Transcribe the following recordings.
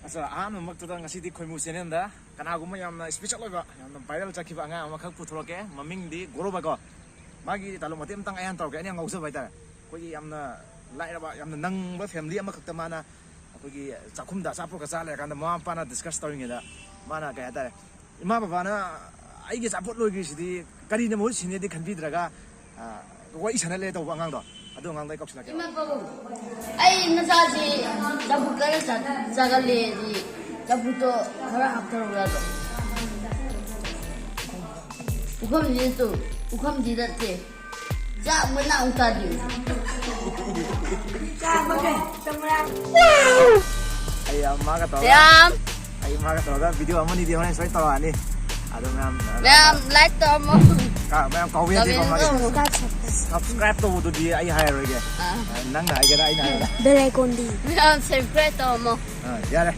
asa aham mak tuda ngasi di khoimu channel da kana guma yamna special loiba yamna viral chakhiba anga amakak puthroke maming di goroba ko magi talo matem tang ayan tawke ani ngausa baita koi yamna lairaba yamna nangba family amakak ta mana koi chakhumda chapo ka chale kan mama pana discuss tawing da mana ka ata ima baba na ai ge chapot logi sidi kari na mo sine di khanbidraga koi isana le tawba ngang do adu ngang dai kopsna ke ima babu ai na saji jabu kare jagale di jabu to khara haptar ra do ukham ji da te ja mana ungka di ja makai samra ai ma ka to yam ai ma ka to da video amani di hone soi tawa ni adu ma'am like to mo ka ma'am ko wi di ko ma subscribe to du di ai hai rồi kìa nang na ai cái ai na bell icon di subscribe to mo ya le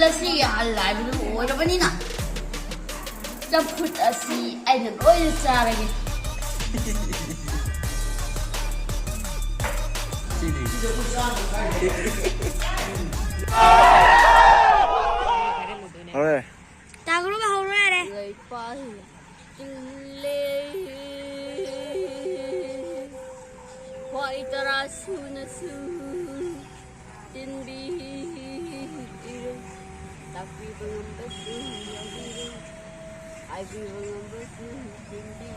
la si ya lai bu o da bani na jab khut asi ai na oi cha ra ge rồi ta có lúc hầu ra đây người pa le hoai tara sun tin bi tapi belum betul ai bi belum betul tin bi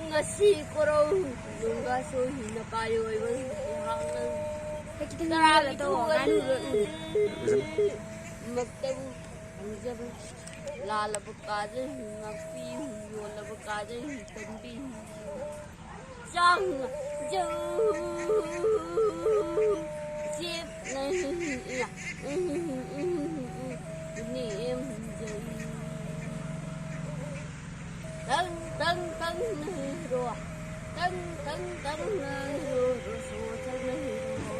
ngasi koro lunga so hina payo ai bang kita tara to kan maktabu jab la la bakaje ngakpiyu yo la bakaje tanbi sang jo jip nahi ya ni em jai tang tang tang nahi ro tang tang tang nahi ro so tang nahi ro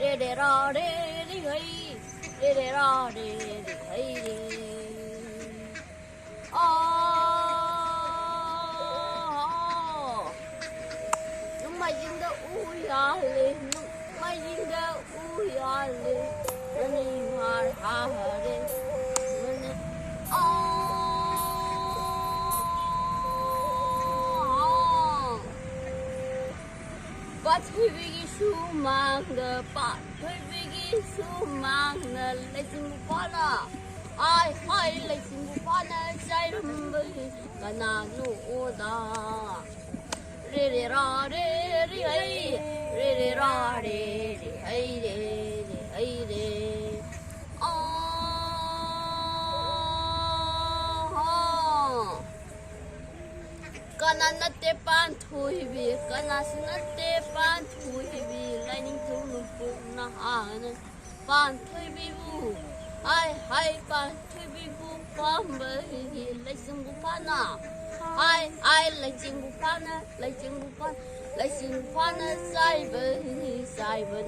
de de ra de di gai de ra de gai de nung mai jing da u ya le nung mai jing da u ya le ni har ha de ni But we su mang the part we su mang the lesson pana ai hai lesson pana sai rumba kana nu oda re re ra re re ai re ra re re ai re kana natte pan thui bi kana sinatte pan thui bi lining tu nu pu na han pan thui bi bu ai hai pan thui bi bu pam ba hi lai sing bu pana ai lai sing bu pana lai sing bu pan lai sing pana sai ba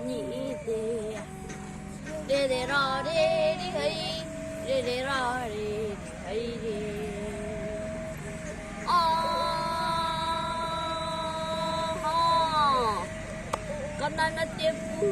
ni de ra de hai de ra de hai de Kana na tepu